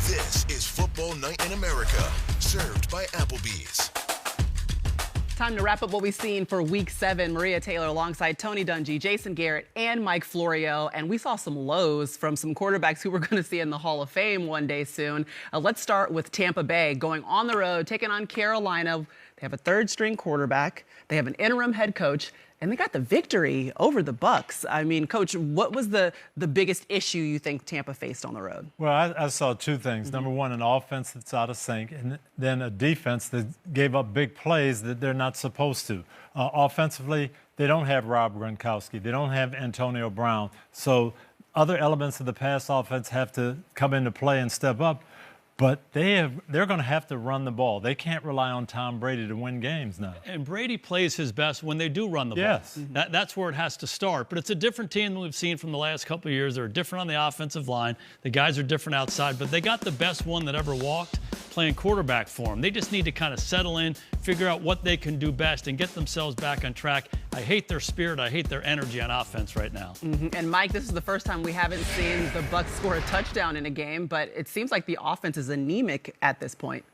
This is Football Night in America, served by Applebee's. Time to wrap up what we've seen for Week 7. Maria Taylor alongside Tony Dungy, Jason Garrett, and Mike Florio. And we saw some lows from some quarterbacks who we're going to see in the Hall of Fame one day soon. Let's start with Tampa Bay going on the road, taking on Carolina. They have a third-string quarterback. They have an interim head coach. And they got the victory over the Bucs. I mean, Coach, what was the biggest issue you think Tampa faced on the road? Well, I saw two things. Number one, an offense that's out of sync, and then a defense that gave up big plays that they're not supposed to. Offensively, they don't have Rob Gronkowski. They don't have Antonio Brown. So other elements of the pass offense have to come into play and step up. But they're going to have to run the ball. They can't rely on Tom Brady to win games now. And Brady plays his best when they do run the ball. Yes. That's where it has to start. But it's a different team than we've seen from the last couple of years. They're different on the offensive line. The guys are different outside. But they got the best one that ever walked playing quarterback for them. They just need to kind of settle in, figure out what they can do best, and get themselves back on track. I hate their spirit. I hate their energy on offense right now. And, Mike, this is the first time we haven't seen the Bucs score a touchdown in a game, but it seems like the offense is anemic at this point.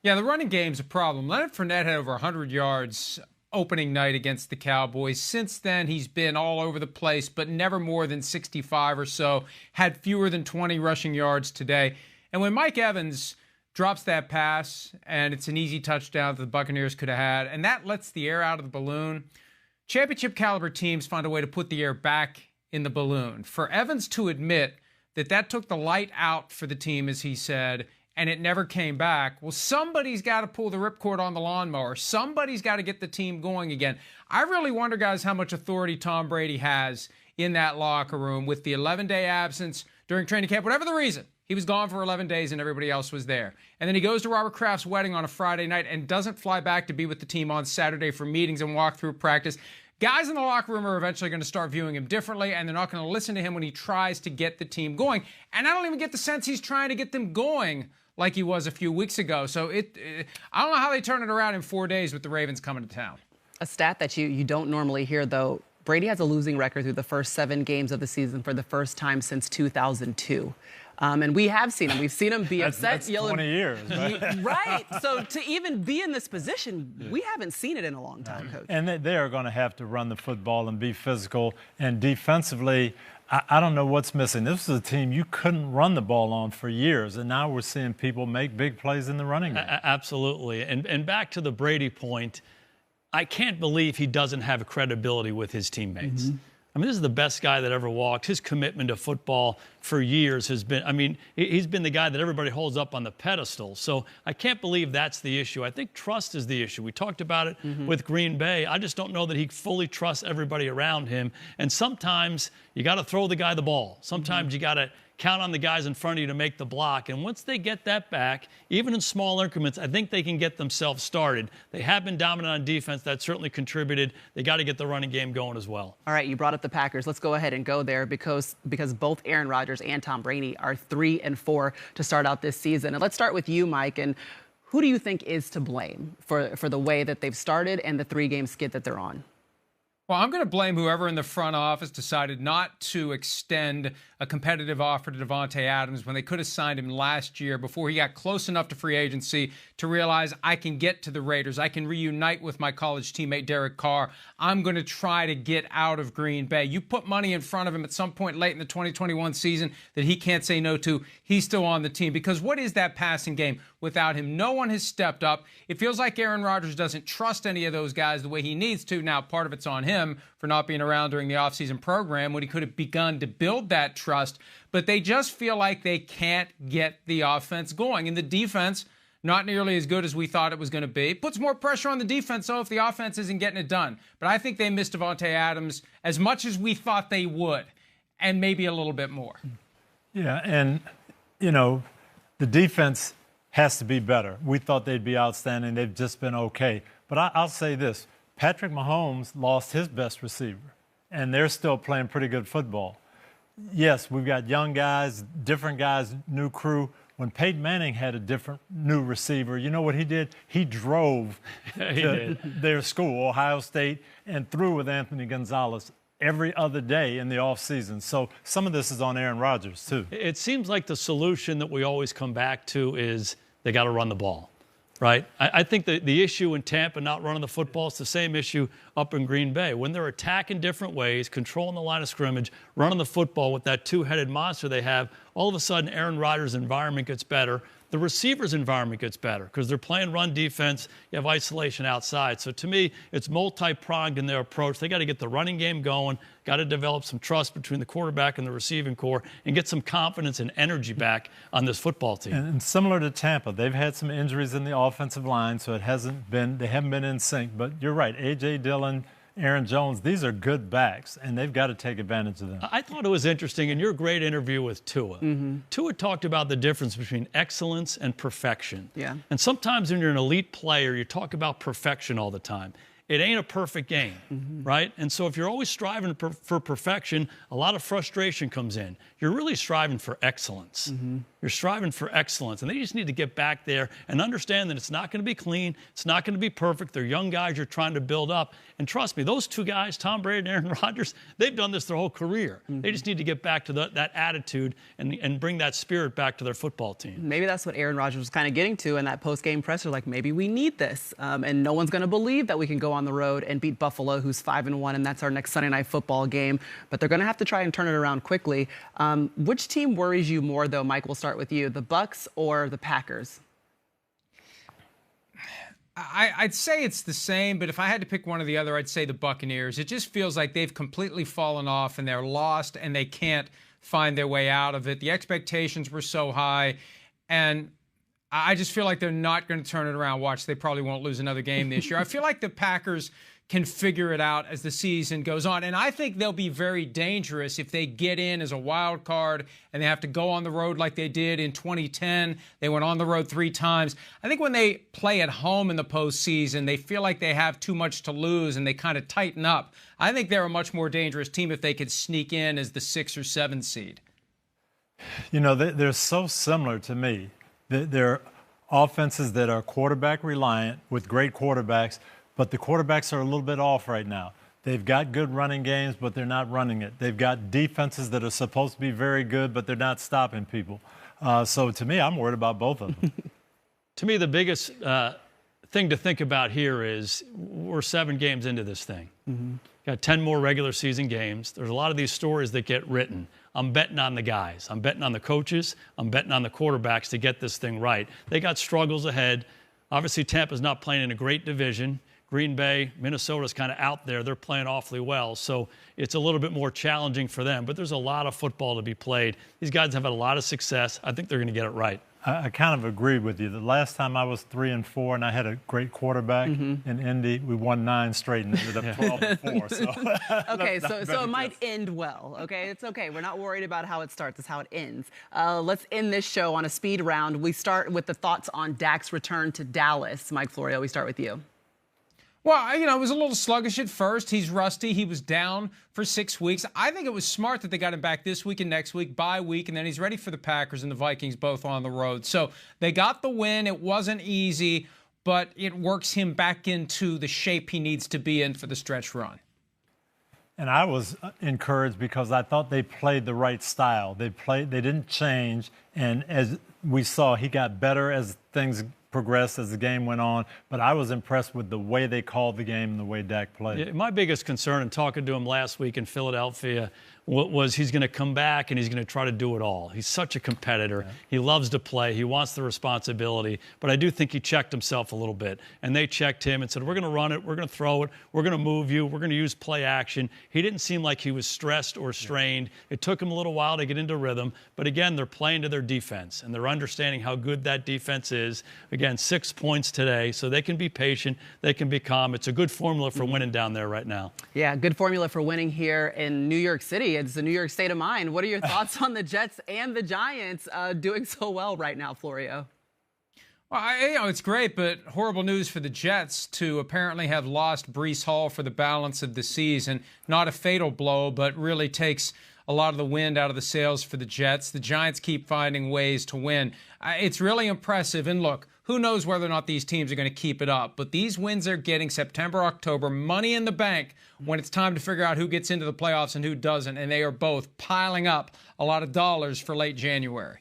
Yeah, the running game's a problem. Leonard Fournette had over 100 yards opening night against the Cowboys. Since then, he's been all over the place, but never more than 65 or so. Had fewer than 20 rushing yards today. And when Mike Evans drops that pass, and it's an easy touchdown that the Buccaneers could have had, and that lets the air out of the balloon, championship-caliber teams find a way to put the air back in the balloon. For Evans to admit that took the light out for the team, as he said, and it never came back, well, somebody's got to pull the ripcord on the lawnmower. Somebody's got to get the team going again. I really wonder, guys, how much authority Tom Brady has in that locker room with the 11-day absence during training camp, whatever the reason. He was gone for 11 days and everybody else was there. And then he goes to Robert Kraft's wedding on a Friday night and doesn't fly back to be with the team on Saturday for meetings and walk through practice. Guys in the locker room are eventually going to start viewing him differently, and they're not going to listen to him when he tries to get the team going. And I don't even get the sense he's trying to get them going like he was a few weeks ago. So I don't know how they turn it around in 4 days with the Ravens coming to town. A stat that you don't normally hear, though, Brady has a losing record through the first 7 games of the season for the first time since 2002. And we have seen him. We've seen him be upset. That's 20 years, right? Right. So to even be in this position, we haven't seen it in a long time, Coach. And they are going to have to run the football and be physical. And defensively, I don't know what's missing. This is a team you couldn't run the ball on for years, and now we're seeing people make big plays in the running game. Absolutely. And back to the Brady point, I can't believe he doesn't have credibility with his teammates. I mean, this is the best guy that ever walked. His commitment to football for years has been, I mean, he's been the guy that everybody holds up on the pedestal. So I can't believe that's the issue. I think trust is the issue. We talked about it with Green Bay. I just don't know that he fully trusts everybody around him. And sometimes you got to throw the guy the ball. Sometimes you got to count on the guys in front of you to make the block. And once they get that back, even in small increments, I think they can get themselves started. They have been dominant on defense. That certainly contributed. They got to get the running game going as well. All right, you brought up the Packers. Let's go ahead and go there because both Aaron Rodgers and Tom Brady are 3-4 to start out this season. And let's start with you, Mike. And who do you think is to blame for the way that they've started and the 3-game skid that they're on? Well, I'm going to blame whoever in the front office decided not to extend a competitive offer to Davante Adams when they could have signed him last year before he got close enough to free agency to realize I can get to the Raiders. I can reunite with my college teammate Derek Carr. I'm going to try to get out of Green Bay. You put money in front of him at some point late in the 2021 season that he can't say no to, he's still on the team. Because what is that passing game without him? No one has stepped up. It feels like Aaron Rodgers doesn't trust any of those guys the way he needs to. Now, part of it's on him for not being around during the offseason program when he could have begun to build that trust. But they just feel like they can't get the offense going. And the defense, not nearly as good as we thought it was going to be. Puts more pressure on the defense, so if the offense isn't getting it done. But I think they missed Davante Adams as much as we thought they would, and maybe a little bit more. Yeah, and, you know, the defense has to be better. We thought they'd be outstanding. They've just been okay. But I'll say this. Patrick Mahomes lost his best receiver, and they're still playing pretty good football. Yes, we've got young guys, different guys, new crew. When Peyton Manning had a different new receiver, you know what he did? He drove to their school, Ohio State, and threw with Anthony Gonzalez every other day in the offseason. So some of this is on Aaron Rodgers, too. It seems like the solution that we always come back to is they got to run the ball, right? I think the issue in Tampa not running the football is the same issue up in Green Bay. When they're attacking different ways, controlling the line of scrimmage, running the football with that two-headed monster they have, all of a sudden Aaron Rodgers' environment gets better. The receiver's environment gets better because they're playing run defense. You have isolation outside. So to me, it's multi-pronged in their approach. They got to get the running game going, got to develop some trust between the quarterback and the receiving core, and get some confidence and energy back on this football team. And similar to Tampa, they've had some injuries in the offensive line, so they haven't been in sync. But you're right, A.J. Dillon, Aaron Jones, these are good backs, and they've got to take advantage of them. I thought it was interesting in your great interview with Tua. Tua talked about the difference between excellence and perfection. Yeah. And sometimes when you're an elite player, you talk about perfection all the time. It ain't a perfect game, right? And so if you're always striving for perfection, a lot of frustration comes in. You're really striving for excellence. You're striving for excellence. And they just need to get back there and understand that it's not going to be clean. It's not going to be perfect. They're young guys you're trying to build up. And trust me, those two guys, Tom Brady and Aaron Rodgers, they've done this their whole career. They just need to get back to that attitude and bring that spirit back to their football team. Maybe that's what Aaron Rodgers was kind of getting to in that post-game presser, like maybe we need this. And no one's going to believe that we can go on the road and beat Buffalo, who's 5-1, and that's our next Sunday night football game. But they're going to have to try and turn it around quickly. Which team worries you more, though, Mike? We'll start with you. The Bucs or the Packers? I'd say it's the same, but if I had to pick one or the other, I'd say the Buccaneers. It just feels like they've completely fallen off and they're lost and they can't find their way out of it. The expectations were so high, and I just feel like they're not going to turn it around. Watch, they probably won't lose another game this year. I feel like the Packers can figure it out as the season goes on. And I think they'll be very dangerous if they get in as a wild card and they have to go on the road like they did in 2010. They went on the road 3 times. I think when they play at home in the postseason, they feel like they have too much to lose and they kind of tighten up. I think they're a much more dangerous team if they could sneak in as the 6 or 7 seed. You know, they're so similar to me. They're offenses that are quarterback reliant with great quarterbacks, but the quarterbacks are a little bit off right now. They've got good running games, but they're not running it. They've got defenses that are supposed to be very good, but they're not stopping people. So to me, I'm worried about both of them. To me, the biggest thing to think about here is we're 7 games into this thing. Got 10 more regular season games. There's a lot of these stories that get written. I'm betting on the guys. I'm betting on the coaches. I'm betting on the quarterbacks to get this thing right. They got struggles ahead. Obviously, Tampa's not playing in a great division. Green Bay, Minnesota's kind of out there. They're playing awfully well, so it's a little bit more challenging for them. But there's a lot of football to be played. These guys have had a lot of success. I think they're going to get it right. I kind of agree with you. The last time I was 3-4 and I had a great quarterback in Indy, we won 9 straight and ended up 12-4. So okay, so it might end well. Okay, it's okay. We're not worried about how it starts. It's how it ends. Let's end this show on a speed round. We start with the thoughts on Dak's return to Dallas. Mike Florio, we start with you. Well, you know, it was a little sluggish at first. He's rusty. He was down for 6 weeks. I think it was smart that they got him back this week and next week, bye week, and then he's ready for the Packers and the Vikings both on the road. So they got the win. It wasn't easy, but it works him back into the shape he needs to be in for the stretch run. And I was encouraged because I thought they played the right style. They didn't change, and as we saw, he got better as things progressed as the game went on, but I was impressed with the way they called the game and the way Dak played. Yeah, my biggest concern in talking to him last week in Philadelphia was he's going to come back and he's going to try to do it all. He's such a competitor. Yeah. He loves to play. He wants the responsibility. But I do think he checked himself a little bit. And they checked him and said, we're going to run it. We're going to throw it. We're going to move you. We're going to use play action. He didn't seem like he was stressed or strained. Yeah. It took him a little while to get into rhythm. But again, they're playing to their defense. And they're understanding how good that defense is. Again, 6 points today. So they can be patient. They can be calm. It's a good formula for winning down there right now. Yeah, good formula for winning here in New York City. It's the New York state of mind. What are your thoughts on the Jets and the Giants doing so well right now, Florio? Well, it's great, but horrible news for the Jets to apparently have lost Breece Hall for the balance of the season. Not a fatal blow, but really takes a lot of the wind out of the sails for the Jets. The Giants keep finding ways to win. It's really impressive. And look, who knows whether or not these teams are going to keep it up. But these wins they're getting September, October, money in the bank when it's time to figure out who gets into the playoffs and who doesn't. And they are both piling up a lot of dollars for late January.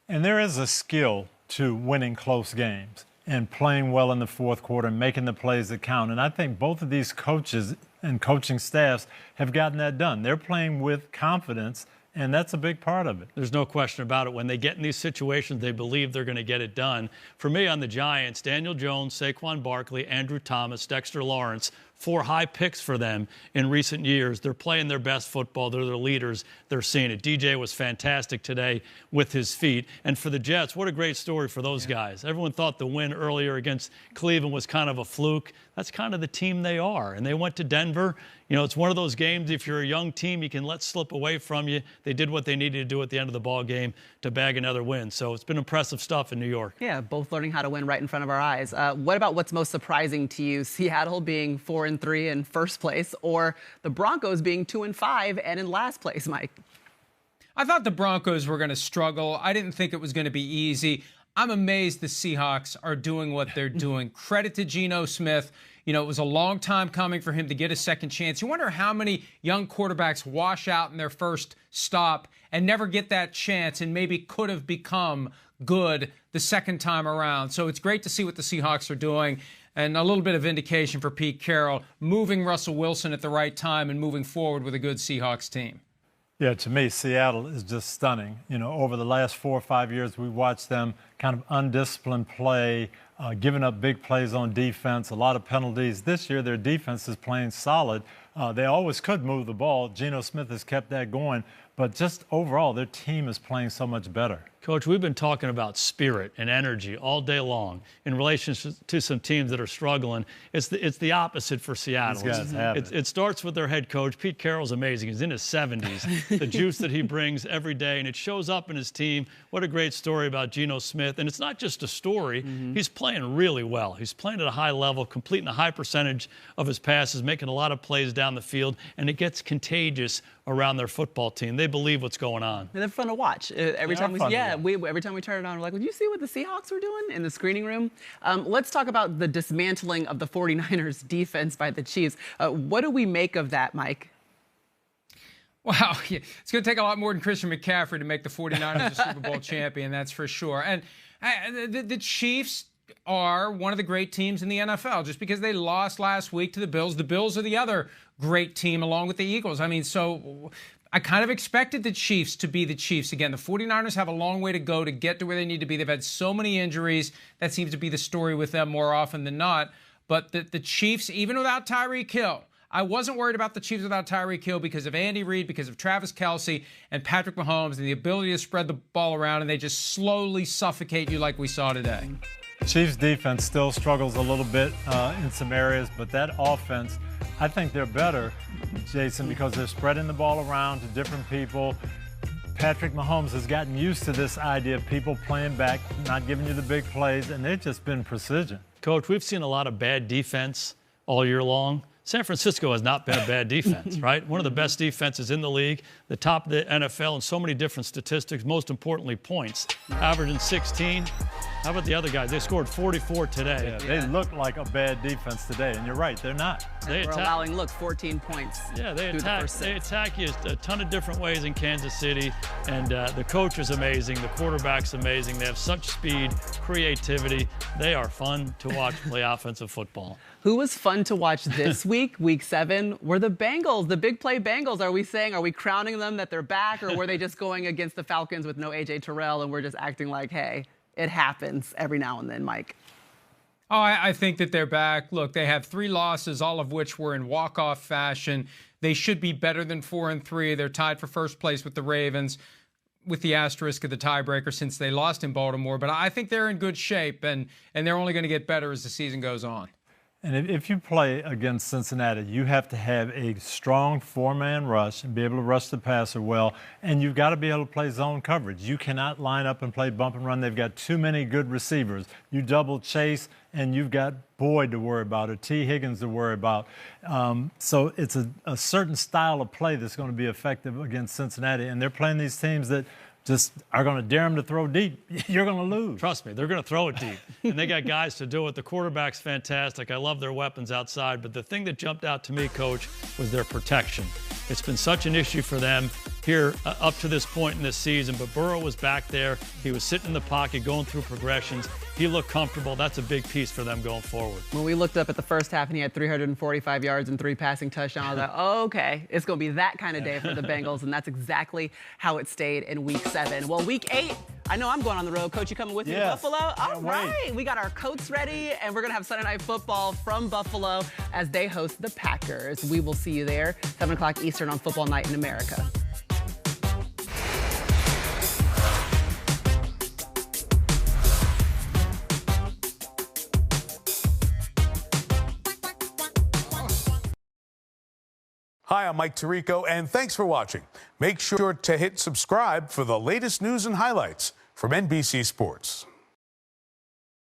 And there is a skill to winning close games and playing well in the fourth quarter and making the plays that count. And I think both of these coaches and coaching staffs have gotten that done. They're playing with confidence, and that's a big part of it. There's no question about it. When they get in these situations, they believe they're going to get it done. For me, on the Giants, Daniel Jones, Saquon Barkley, Andrew Thomas, Dexter Lawrence, 4 high picks for them in recent years. They're playing their best football. They're the leaders. They're seeing it. DJ was fantastic today with his feet. And for the Jets, what a great story for those guys. Everyone thought the win earlier against Cleveland was kind of a fluke. That's kind of the team they are. And they went to Denver. You know, it's one of those games, if you're a young team, you can let slip away from you. They did what they needed to do at the end of the ball game to bag another win. So it's been impressive stuff in New York. Yeah, both learning how to win right in front of our eyes. What about what's most surprising to you? Seattle being 4-3 in first place, or the Broncos being 2-5 and in last place, Mike? I thought the Broncos were going to struggle. I didn't think it was going to be easy. I'm amazed the Seahawks are doing what they're doing. Credit to Geno Smith. You know, it was a long time coming for him to get a second chance. You wonder how many young quarterbacks wash out in their first stop and never get that chance and maybe could have become good the second time around. So it's great to see what the Seahawks are doing. And a little bit of vindication for Pete Carroll, moving Russell Wilson at the right time and moving forward with a good Seahawks team. Yeah, to me, Seattle is just stunning. You know, over the last 4 or 5 years, we watched them kind of undisciplined play, giving up big plays on defense, a lot of penalties. This year, their defense is playing solid. They always could move the ball. Geno Smith has kept that going. But just overall, their team is playing so much better. Coach, we've been talking about spirit and energy all day long in relation to some teams that are struggling. It's the opposite for Seattle. These guys have it starts with their head coach. Pete Carroll's amazing. He's in his 70s. The juice that he brings every day, and it shows up in his team. What a great story about Geno Smith. And it's not just a story. He's playing really well. He's playing at a high level, completing a high percentage of his passes, making a lot of plays down the field, and it gets contagious around their football team. They believe what's going on. And they're fun to watch. Every time we turn it on, we're like, "Would you see what the Seahawks were doing in the screening room?" Let's talk about the dismantling of the 49ers defense by the Chiefs. What do we make of that, Mike? Wow, it's going to take a lot more than Christian McCaffrey to make the 49ers a Super Bowl champion, that's for sure. And the Chiefs are one of the great teams in the NFL. Just because they lost last week to the Bills are the other great team along with the Eagles. I mean, so I kind of expected the Chiefs to be the Chiefs again. The 49ers have a long way to go to get to where they need to be. They've had so many injuries. That seems to be the story with them more often than not. But the Chiefs, even without Tyreek Hill, I wasn't worried about the Chiefs without Tyreek Hill because of Andy Reid, because of Travis Kelce and Patrick Mahomes and the ability to spread the ball around, and they just slowly suffocate you like we saw today. Chiefs defense still struggles a little bit in some areas, but that offense, I think they're better, Jason, because they're spreading the ball around to different people. Patrick Mahomes has gotten used to this idea of people playing back, not giving you the big plays, and they've just been precision. Coach, we've seen a lot of bad defense all year long. San Francisco has not been a bad defense, right? One of the best defenses in the league, the top of the NFL in so many different statistics, most importantly points, averaging 16. How about the other guys? They scored 44 today. Yeah, they look like a bad defense today, and you're right, they're not. We're allowing, 14 points. Yeah, they attack you a ton of different ways in Kansas City, and the coach is amazing, the quarterback's amazing. They have such speed, creativity. They are fun to watch play offensive football. Who was fun to watch this week, week 7, were the Bengals, the big play Bengals. Are we crowning them that they're back, or were they just going against the Falcons with no A.J. Terrell and we're just acting like, hey, it happens every now and then, Mike? Oh, I think that they're back. Look, they have 3 losses, all of which were in walk-off fashion. They should be better than 4-3. They're tied for first place with the Ravens, with the asterisk of the tiebreaker since they lost in Baltimore. But I think they're in good shape, and they're only going to get better as the season goes on. And if you play against Cincinnati, you have to have a strong four-man rush and be able to rush the passer well, and you've got to be able to play zone coverage. You cannot line up and play bump and run. They've got too many good receivers. You double chase, and you've got Boyd to worry about or T. Higgins to worry about. So it's a certain style of play that's going to be effective against Cincinnati, and they're playing these teams that just are going to dare them to throw deep. You're going to lose. Trust me, they're going to throw it deep. And they got guys to do it. The quarterback's fantastic. I love their weapons outside. But the thing that jumped out to me, Coach, was their protection. It's been such an issue for them here up to this point in this season. But Burrow was back there. He was sitting in the pocket, going through progressions. He looked comfortable. That's a big piece for them going forward. When we looked up at the first half and he had 345 yards and 3 passing touchdowns, I was like, oh, okay, it's going to be that kind of day for the Bengals. And that's exactly how it stayed in Week 7. Well, Week 8, I know I'm going on the road. Coach, you coming with me to Buffalo? All right. We got our coats ready, and we're going to have Sunday Night Football from Buffalo as they host the Packers. We will see you there, 7 o'clock Eastern on Football Night in America. Hi, I'm Mike Tirico, and thanks for watching. Make sure to hit subscribe for the latest news and highlights from NBC Sports.